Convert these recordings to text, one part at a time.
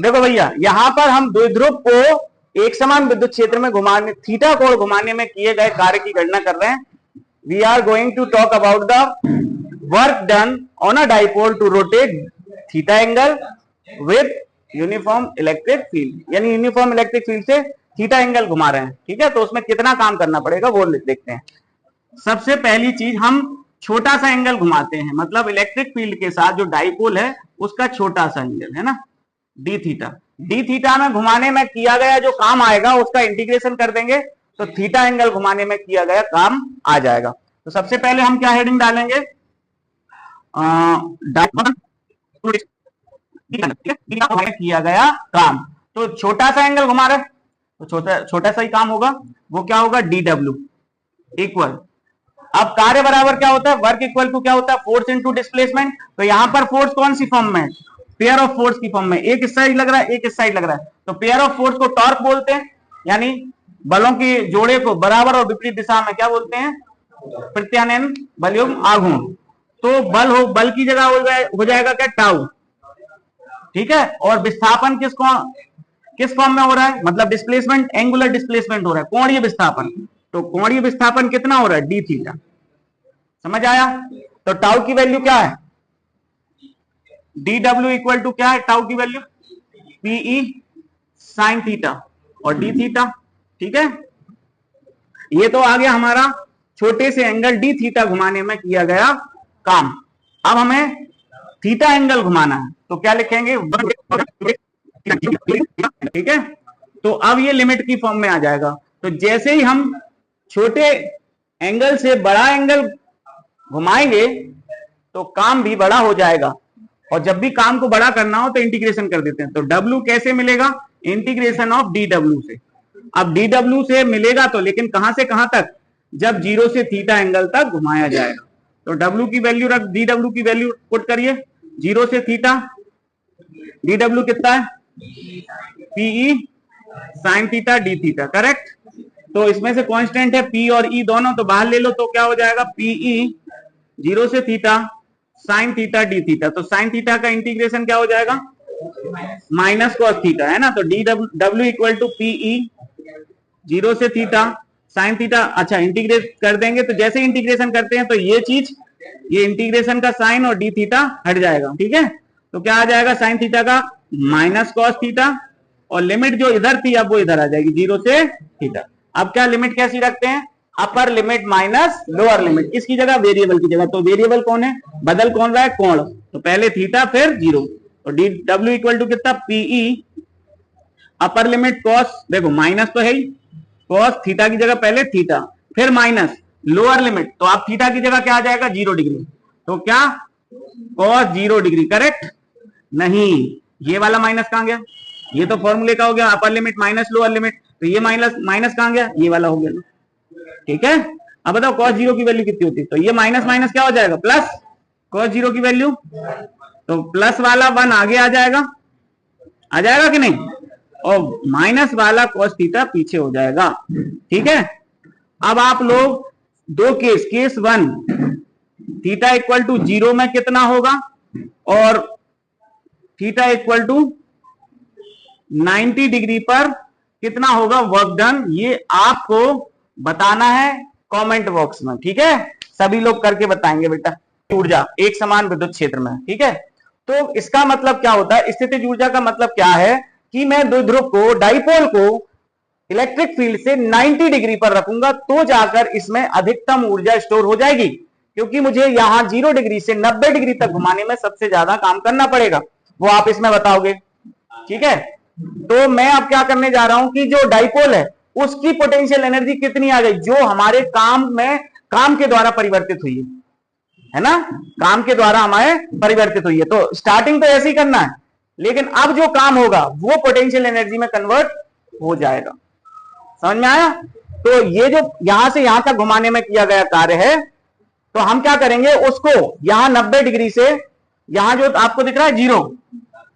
देखो भैया, यहां पर हम द्विध्रुव को एक समान विद्युत क्षेत्र में घुमाने, थीटा कोण घुमाने में किए गए कार्य की गणना कर रहे हैं। We are going to talk about the work done on a dipole to rotate theta angle with uniform electric field, यानी यूनिफॉर्म इलेक्ट्रिक फील्ड से थीटा एंगल घुमा रहे हैं। ठीक है, तो उसमें कितना काम करना पड़ेगा वो देखते हैं। सबसे पहली चीज, हम छोटा सा एंगल घुमाते हैं, मतलब इलेक्ट्रिक फील्ड के साथ जो डाइपोल है उसका छोटा सा एंगल है ना, डी थीटा। डी थीटा में घुमाने में किया गया जो काम आएगा उसका इंटीग्रेशन कर देंगे तो थीटा एंगल घुमाने में किया गया काम आ जाएगा। तो सबसे पहले हम क्या हेडिंग डालेंगे, किया गया काम। तो छोटा सा एंगल घुमा रहे तो छोटा सा ही काम होगा, वो क्या होगा, डी डब्ल्यू इक्वल। अब कार्य बराबर क्या होता है, वर्क इक्वल टू क्या होता है, फोर्स इनटू डिस्प्लेसमेंट। तो यहां पर फोर्स कौन सी फॉर्म में है, पेयर ऑफ फोर्स की फॉर्म में, एक इस साइड लग रहा है एक इस साइड लग रहा है। तो पेयर ऑफ फोर्स को टॉर्क बोलते हैं, यानी बलों के जोड़े को बराबर और विपरीत दिशा में क्या बोलते हैं, प्रत्यानयन बलयुग्म आघूर्ण। तो बल की जगह हो जाएगा क्या, टाउ। ठीक है, और विस्थापन किस फॉर्म में हो रहा है, मतलब डिस्प्लेसमेंट, एंगुलर डिस्प्लेसमेंट हो रहा है, कोणीय विस्थापन। तो कोणीय विस्थापन कितना हो रहा है, डी थीटा। समझ आया। तो टाउ की वैल्यू क्या है, डी डब्ल्यू इक्वल टू क्या है, टाउ की वैल्यू पीई साइन थीटा और डी थीटा। ठीक है, ये तो आ गया हमारा छोटे से एंगल डी थीटा घुमाने में किया गया काम। अब हमें थीटा एंगल घुमाना है तो क्या लिखेंगे, ठीक है। तो अब ये लिमिट की फॉर्म में आ जाएगा। तो जैसे ही हम छोटे एंगल से बड़ा एंगल घुमाएंगे तो काम भी बड़ा हो जाएगा, और जब भी काम को बड़ा करना हो तो इंटीग्रेशन कर देते हैं। तो W कैसे मिलेगा, इंटीग्रेशन ऑफ डी डब्ल्यू से। अब डी डब्ल्यू से मिलेगा तो, लेकिन कहां से कहां तक, जब 0 से थीटा एंगल तक घुमाया जाएगा। तो W की वैल्यू रख, डी डब्ल्यू की वैल्यू पुट करिए, 0 से थीटा, डी डब्ल्यू कितना है, PE sine theta D theta, correct. तो इसमें से कांस्टेंट है पी और ई दोनों, तो बाहर ले लो तो क्या हो जाएगा, पीई 0 से theta sine theta D theta. तो साइन थीटा का इंटीग्रेशन क्या हो जाएगा, माइनस कॉस थीटा, है ना। तो D W equal to PE 0 से थीटा साइन थीटा। अच्छा, इंटीग्रेट कर देंगे तो जैसे इंटीग्रेशन करते हैं तो ये चीज, ये इंटीग्रेशन का साइन और डी थीटा हट जाएगा। ठीक है, तो क्या आ जाएगा, साइन थीटा का माइनस कॉस थीटा, और लिमिट जो इधर थी अब वो इधर आ जाएगी 0 से थीटा। अब क्या लिमिट कैसी रखते हैं, upper limit minus lower limit, किसकी जगह, वेरिएबल की जगह। तो वेरिएबल कौन है, बदल कौन रहा है, कोण। तो पहले थीटा फिर 0। तो डी डब्ल्यू इक्वल टू कितना, पीई अपर लिमिट कॉस, देखो माइनस तो है ही, कॉस थीटा की जगह पहले थीटा फिर माइनस लोअर लिमिट, तो आप थीटा की जगह क्या आ जाएगा, 0 डिग्री। तो क्या, कॉस 0 डिग्री, करेक्ट। नहीं, ये वाला माइनस कहां गया, ये तो फॉर्मूले का हो गया, upper limit minus lower limit. तो ये माइनस कहां गया, ये वाला हो गया। ठीक है, अब बताओ cos 0 की वैल्यू कितनी होती है, तो ये माइनस माइनस क्या हो जाएगा, प्लस cos 0 की वैल्यू, तो प्लस वाला 1 आगे आ जाएगा कि नहीं, और माइनस वाला cos थीटा पीछे हो जाएगा। ठीक है, अब आप लोग दो केस 1 थीटा इक्वल टू 0 में कितना होगा, और थीटा इक्वल टू 90 डिग्री पर कितना होगा वर्क डन, ये आपको बताना है कमेंट बॉक्स में। ठीक है, सभी लोग करके बताएंगे बेटा। ऊर्जा एक समान विद्युत क्षेत्र में, ठीक है। तो इसका मतलब क्या होता है, स्थितिज ऊर्जा का मतलब क्या है कि मैं द्विध्रुव को, डाइपोल को इलेक्ट्रिक फील्ड से 90 डिग्री पर रखूंगा तो जाकर इसमें अधिकतम ऊर्जा स्टोर हो जाएगी, क्योंकि मुझे यहां 0 डिग्री से 90 डिग्री तक घुमाने में सबसे ज्यादा काम करना पड़ेगा, वो आप इसमें बताओगे। ठीक है, तो मैं अब क्या करने जा रहा हूं कि जो डाइपोल है उसकी पोटेंशियल एनर्जी कितनी आ गई, जो हमारे काम के द्वारा परिवर्तित हुई है ना, काम के द्वारा हमारे परिवर्तित हुई है। तो स्टार्टिंग तो ऐसे ही करना है, लेकिन अब जो काम होगा वो पोटेंशियल एनर्जी में कन्वर्ट हो जाएगा। समझ में आया। तो ये जो यहां से यहां तक घुमाने में किया गया कार्य है, तो हम क्या करेंगे, उसको यहां 90 डिग्री से, यहां जो आपको दिख रहा है 0,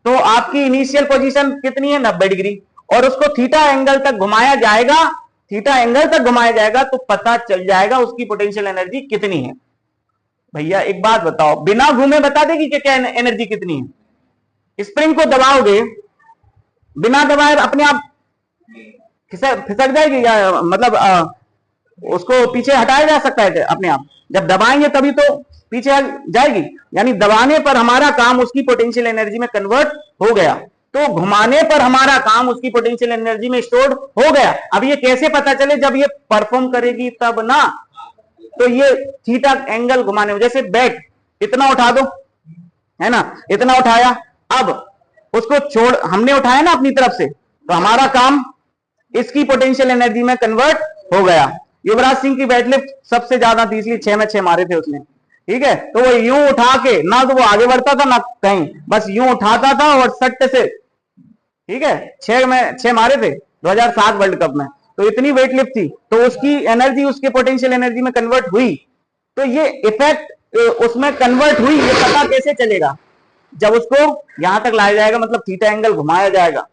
तो आपकी इनिशियल पोजीशन कितनी है, 90 डिग्री, और उसको थीटा एंगल तक घुमाया जाएगा, तो पता चल जाएगा उसकी पोटेंशियल एनर्जी कितनी है। भैया एक बात बताओ, बिना घूमे बता देगी कि क्या एनर्जी कितनी है। स्प्रिंग को दबाओगे बिना दबाए अपने आप फिसक जाएगी, या मतलब उसको पीछे हटाया जा सकता है अपने आप? जब दबाएंगे तभी तो पीछे जाएगी। यानी दबाने पर हमारा काम उसकी पोटेंशियल एनर्जी में कन्वर्ट हो गया, तो घुमाने पर हमारा काम उसकी पोटेंशियल एनर्जी में स्टोर्ड हो गया। अब ये कैसे पता चले? जब ये परफॉर्म करेगी तब ना। तो ये थीटा एंगल घुमाने में, जैसे बैट इतना उठा दो, है ना, इतना उठाया, अब उसको छोड़, हमने उठाया ना अपनी तरफ से, तो हमारा काम इसकी पोटेंशियल एनर्जी में कन्वर्ट हो गया। युवराज सिंह की बैटलिफ्ट सबसे ज्यादा थी, इसलिए 6 में 6 मारे थे उसने, ठीक है। तो वो यूं उठा के, ना तो वो आगे बढ़ता था ना कहीं, बस यूं उठाता था और सट्ट से, ठीक है, 6 में 6 मारे थे 2007 वर्ल्ड कप में। तो इतनी वेटलिफ्ट थी, तो उसकी एनर्जी उसके पोटेंशियल एनर्जी में कन्वर्ट हुई। तो ये इफेक्ट उसमें कन्वर्ट हुई, ये पता कैसे चलेगा? जब उसको यहां तक लाया जाएगा, मतलब थीटा एंगल घुमाया जाएगा,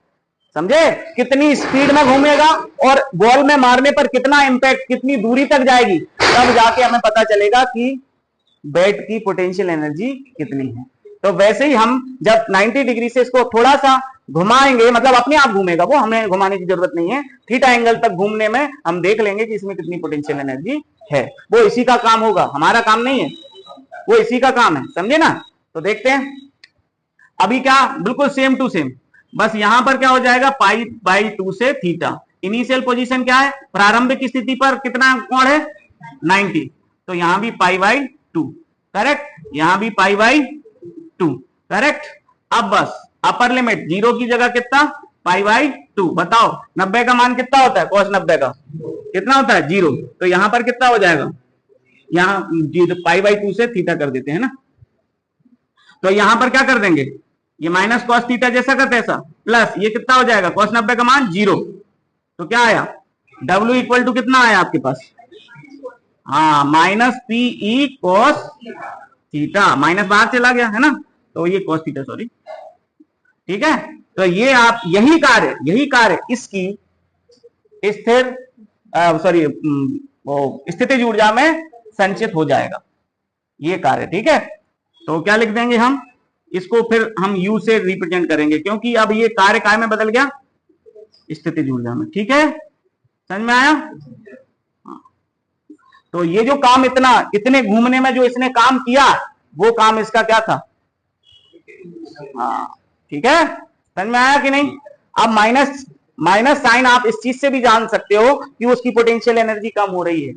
समझे? कितनी स्पीड में घूमेगा और बॉल में मारने पर कितना इंपैक्ट, कितनी दूरी तक जाएगी, तब जाके हमें पता चलेगा कि बैट की पोटेंशियल एनर्जी कितनी है। तो वैसे ही हम जब 90 डिग्री से इसको थोड़ा सा घुमाएंगे, मतलब अपने आप घूमेगा वो, हमें घुमाने की जरूरत नहीं है। थीटा एंगल तक घूमने में हम देख लेंगे कि इसमें कितनी पोटेंशियल एनर्जी है। वो इसी का काम होगा, हमारा काम नहीं है, वो इसी का काम है, समझे ना? तो देखते हैं अभी क्या, बिल्कुल सेम टू सेम, बस यहां पर क्या हो जाएगा, पाई बाई 2 से थीटा। इनिशियल पोजीशन क्या है, प्रारंभिक स्थिति पर कितना कोण है, 90, तो यहां भी पाई बाई 2, करेक्ट, यहां भी पाई बाई 2, करेक्ट। अब बस अपर लिमिट 0 की जगह कितना, पाई बाई 2। बताओ 90 का मान कितना होता है, cos 90 का कितना होता है, 0। तो यहां पर कितना हो जाएगा, यहां पाई बाई 2 से थीटा कर देते हैं ना, तो यहां पर क्या कर देंगे, ये माइनस कॉस थीटा जैसा का तैसा, प्लस ये कितना हो जाएगा, cos 90 का मान 0। तो क्या आया, W इक्वल टू कितना आया आपके पास, हाँ, minus PE cos theta, minus बाहर चला गया है ना, तो ये cos थीटा, सॉरी, ठीक है। तो ये आप यही कार्य इसकी स्थिर सॉरी वो स्थितिज ऊर्जा में संचित हो जाएगा, ये कार्य, ठीक है। तो क्या लिख देंगे हम इसको, फिर हम U से रिप्रेजेंट करेंगे, क्योंकि अब ये कार्य काय में बदल गया, स्थितिज ऊर्जा में, ठीक है, समझ में आया? तो ये जो काम इतने घूमने में जो इसने काम किया, वो काम इसका क्या था, हाँ, ठीक है, समझ में आया कि नहीं? अब माइनस साइन आप इस चीज से भी जान सकते हो कि उसकी पोटेंशियल एनर्जी कम हो रही है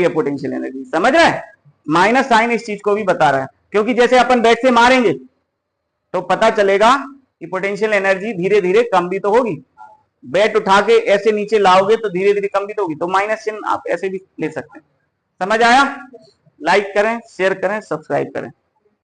पोटेंशियल एनर्जी, समझ रहे हैं? माइनस साइन इस चीज को भी बता रहा है, क्योंकि जैसे अपन बैट से मारेंगे तो पता चलेगा कि पोटेंशियल एनर्जी धीरे धीरे कम भी तो होगी। बैट उठा के ऐसे नीचे लाओगे तो धीरे धीरे कम भी तो होगी, तो माइनस चिन्ह आप ऐसे भी ले सकते हैं। समझ आया? लाइक करें, शेयर करें, सब्सक्राइब करें।